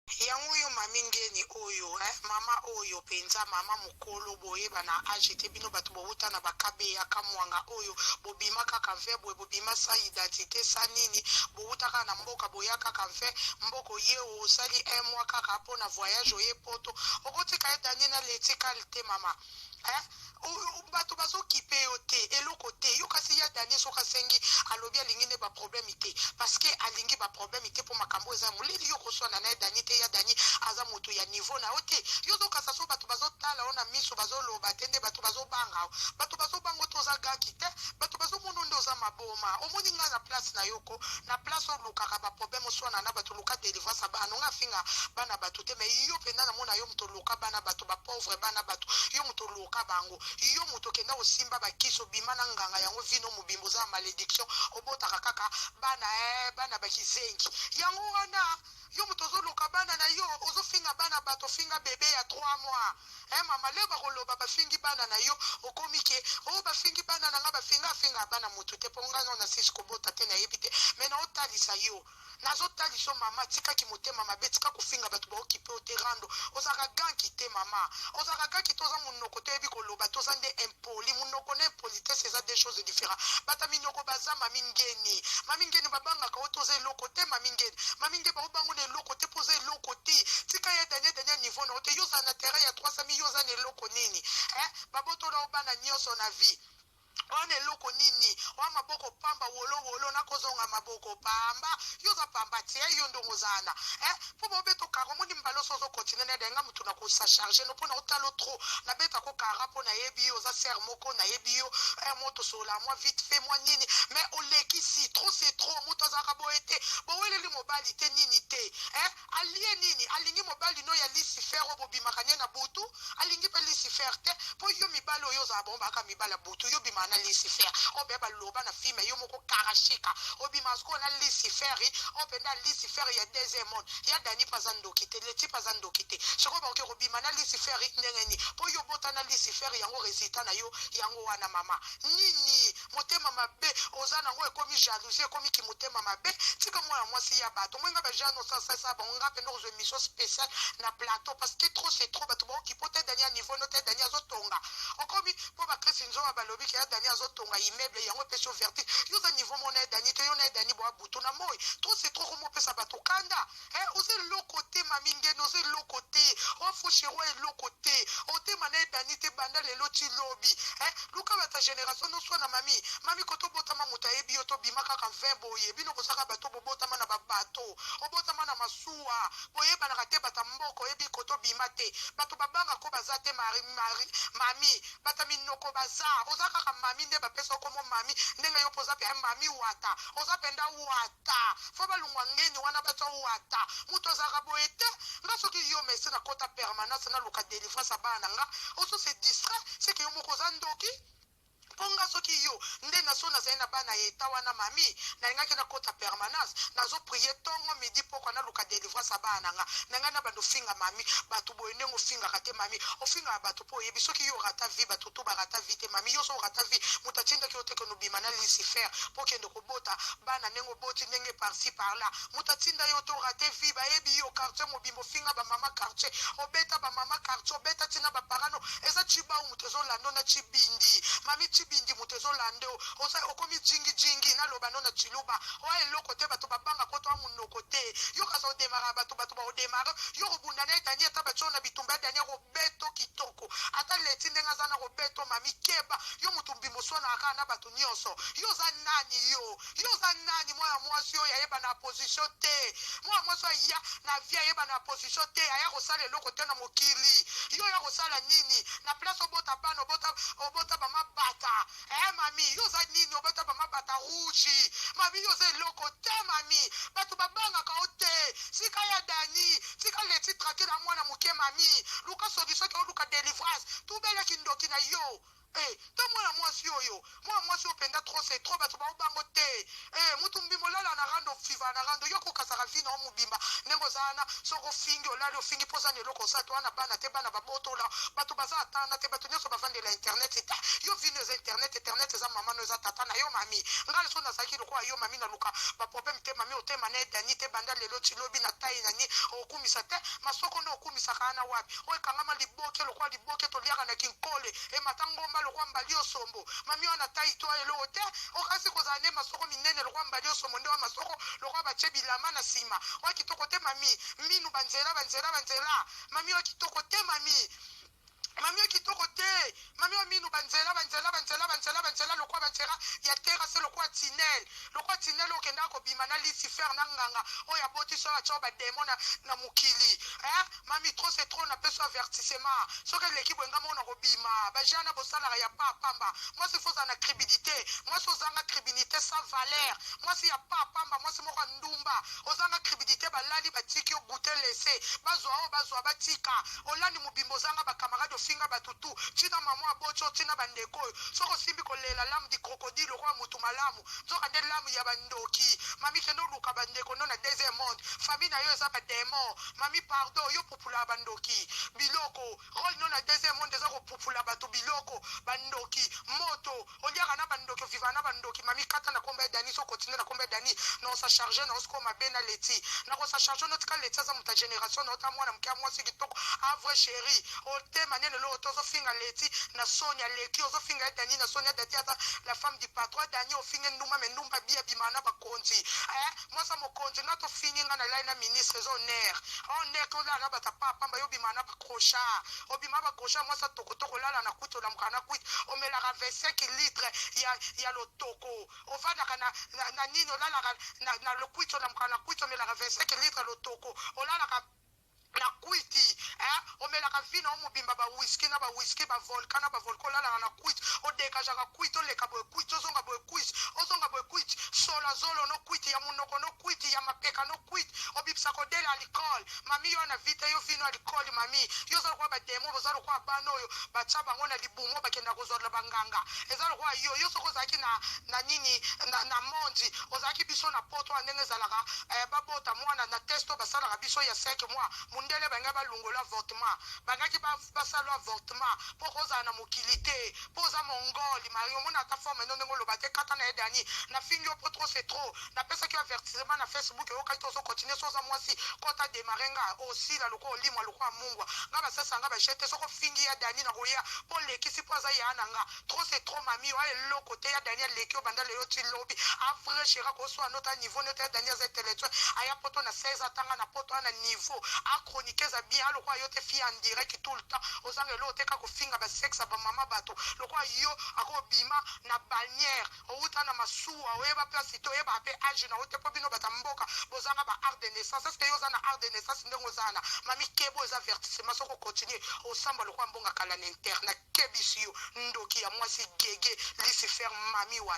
yango oyo mami ngeni oyo mama oyo penza mama mokolo boyeba na agite bino bato bowuta na bakabeya kamwanga oyo bobima kaka mve boye bobima sa identité sa nini bowuta kaka na mboka boya kaka mve mboko ye osali un mois kaka mpona voyage oye poto okotika ye dani na letikali te mama bato bazokipe yo te eloko te yo kasi ya dani soki asengi alobi alingi nde baproblème te parceke alingi baproblème te mpo makambo eza moleli yo koswana na ye dani te ya dani aza moto ya niveau na yo te yo ozokasa so bato bazotala yo na miso bazoloba te nde bato bazobanga yo bato bazobanga to oza gaki te bato bazomona nde oza maboma omoni ngai na place na yoko na place olukaka baproblème oswana na bato luka délivrance ya bana onga afinga bana bato te mais yo mpenza namona yo moto oluka bana bato bapauvre bana bato yo moto oluka bango yo moto okenda osimba bakisi obima na nganga yango vino mobimbo oza ya malédiction obotaka kaka bana bakizengi yango wana yo moto ozoluka bana na yo ozofinga bana bato ofinga bebe ya 3 mois mama le bakoloba bafingi bana na yo okomi ke oyo bafingi bana na nga bafinga bana moto te mpo nga na sisi kobota te nayebi te me naotalisa yo nazotalisa mama tikaki motema mabe tika kofinga bato baokipe o te rando ozalaka ganki te mama ozalaka ganki te oza monoko toyebi koloba toza nde impoli monoko na impolitesse eza des choses différents bata minoko baza mami ngeni babangaka o toza eloko te mami ngeni baobango na eloko te mpo oza eloko te tika ye daniel niveau na o te yo oza na terrain ya 300 000 yo oza na eloko nini babotola obana nyonso na vie wana eloko nini wa maboko pamba wolo nakozonga maboko pamba yoza pamba tia yo ndongo zana po bobeto karo moni mbalo sozo continue na denga mutu na ko sa charger no pona otalo trop na beta ko kara pona yebi yo za ser moko na yebi yo moto sola moi vite fait moi nini mais oleki si trop c'est trop mutu za kaboete bo weleli mobali te nini te alie nini alingi mobali no ya Lucifer obobimakanye na butu alingi pe Lucifer te po yo mibalo yo za bomba ka mibala butu yo bima na Lucifer obeba loba na filme yo moko karashika obima sko na Lucifer openda Lucifer ya deuxième monde ya dani pazando kite leti pazando kite shoko ba ko bima na Lucifer ndengeni po yo bota na Lucifer yango résultat na yo yango wana mama nini motema mabe ozana ngo ekomi jalousie ekomi ki motema mabe tika mwana mwasi ya bato mwenga ba jano sa bonga pe no émission spéciale na plateau parce que trop c'est trop bato bo ki pote dania niveau no te dania zotonga okomi po ba Christ nzo balobi ki ya dania zotonga immeuble yango peso vertique yo za niveau mona dani te yo na dani bo butu na moi trop c'est trop como pesa bato kanda oze lokote maminge no ze lokote o fo chero e lokote o te mana dani te banda lelo ti lobi luka bata génération no so na mami koto botama muta ebi yo to bimaka ka 20 boye bino ko saka bato botama na babato o botama na masuwa boye bana kate bata mboko ebi koto bimate bato babanga ko bazate mami bata minoko baza ozaka ka mami nde bapesa ko mo mami ndenga yo poza pe mami wata oza penda wata fo balungwa ngeni wana bato wata muto zaka boete nga soki yo mesi na kota permanence na luka délivrance bana nga oso se distrait c'est que yo moko zandoki ponga soki yo nde naso nazali na bana eta wana mami nalingaki na kota permanence nazo prier tongo midi poko na luka délivrance bana nga nanga na bando finga mami bato boye ndenge ofinga te mami ofinga bato po yebi soki yo rata vie bato to barata vie te mami yo so rata vie mutatinda ki oteke no bima na Lucifer po kende ko bota bana ndenge oboti ndenge par-ci par-là mutatinda yo to rate vie ba yebi yo quartier mobimbo finga ba mama quartier obeta ba mama quartier obeta tina ba parano eza chiba umutezo lando na chibindi mami bindi mutezo lando osa okomi jingi na loba no na chiluba wa eloko te bato babanga koto amunoko te yo kaso demara bato ba odemara yo obunda na etania ta bacho na bitumba dania robeto kitoko ata leti ndenga zana robeto mami keba yo mutumbi moswana aka na bato nyonso yo za nani mwana mwasi yo yeba na position te mwana mwasi ya na via yeba na position te aya kosala eloko te na mokili yo ya kosala nini na place obota bana obota ba mabata mami yo za nini obota ba mabata rouge mami yo za eloko te mami bato babanga ka ote sika ya dani sika leti tranquille na mwana moke mami luka solution ke luka délivrance tubele kindoki na yo to mwana mwasi oyo openda trop c'est trop bato baobango te mutu mbimba olala na rando fiva na rando yo kokasaka vi na omobimba ndenge ozalana soko ofingi olali ofingi mpoza na eloko osala to wana bana te bana babotola bato baza atanda te bato nyonso bavandela internet te yo vino eza internet eza mama no eza tata na yo mami ngai so nazalaki lokola yo mami naluka baproblème te mami otema na edani te banda lelo tilobi na tai nani okumisa te masoko no okumisaka na wapi oyekangama liboke lokola liboke toliaka na kinkole matangomba lokola mbali osombo mami wana tai to elo te okasi kozala nde masoko minene lokola mbali osombo nde wa masoko lokola batie bilama na nsima oya kitoko te mami minu banzela mami oya kitoko te mami yo kitoko te mami ominu banzela lokwa banzela ya terre se lokwa tinel okenda kobima na Lucifer na nganga oyo aboti so atyo bademo na mokili mami trop c'est trop na peso avertissement soki eleki bwenga mona kobima bajana bosalaka ya pamba mwasi foza na crédibilité mwasi ozanga crédibilité sans valeur mwasi ya pamba mwasi moko ndumba ozanga crédibilité balali batiki yo goûter laisser bazwa batika olani mobimbo ozanga bakamarade finga batutu tina mama abocho tina bandeko soko simbi kolela lamu di crocodile kwa mutu malamu soka de lamu ya bandoki mami kendo luka bandeko no na deuxième monde famille na yo eza ba démon mami pardon yo popula bandoki biloko rôle no na deuxième monde eza ko popula batu biloko bandoki moto oliaka na bandoki viva na bandoki mami kata na komba dani so continue na komba dani na sa charger na osko mabena leti na ko sa charger no tika leti za muta génération na ota mwana mkia mwasi kitoko avre chéri o te manene lo tozo finga leti na Sonia leki ozo finga dani na Sonia dati ata la femme du patron dani o finga nduma mendumba bia bimana ba konzi moi ça mo konzi na to finga na line na ministre zo ner on ner ko la na bata papa ba yo bimana ba krocha o bimana ba krocha moi ça toko la na kuto na mkana kuit o me la 25 litres ya lo toko o va na nino la na lo kuito na mkana kuito me la 25 litres lo toko o la na kuiti omelaka vino omobimba ba whisky na ba volcan na ba volcan la na kuiti odekaja ka kuiti oleka boye kuiti ozonga boye kuiti sola zolo no kuiti ya munoko no kuiti ya mapeka no kuiti obipsa kodela alcool mami yo na vita yo vino alcool mami yo zalo kwa ba demo bozalo kwa bano yo bacha bango na libumo bakenda kozorla banganga ezalo kwa yo soko zaki na nini na monji ozaki biso na poto ndenge zalaka babota mwana na testo basala biso ya 5 mois ndele banga balungola avortement bangaki basalo avortement po koza na mokilité poza mongoli mario mona ta forme non ngolo bate kata na edani na fingi po trop c'est trop na pesa ki avertissement na Facebook yo kaito so continuer so za mwasi kota demarenga aussi la loko limwa loko amungwa ngaba sasa ngaba jete so ko fingi ya dani na roya po lekisi poza ya nanga trop c'est trop mami wa le côté ya Daniel lekio bandale yo ti lobby avre chira ko so anota niveau nota Daniel intellectuel aya poto na 16 atanga na poto na niveau chroniqueza bien lo kwa yote fi en direct tout le temps ozange lo teka ko finga ba sexe ba mama bato lo kwa yo akobima na bannière outa na masuwa oyeba place to yeba pe age na ote pobino batamboka bozanga ba art de naissance est-ce que yo zana art de naissance ndenge ozana mami kebo eza avertissement soko continuer osamba lo kwa mbonga kala na interne kebisio ndoki ya mwasi gege Lucifer mami wat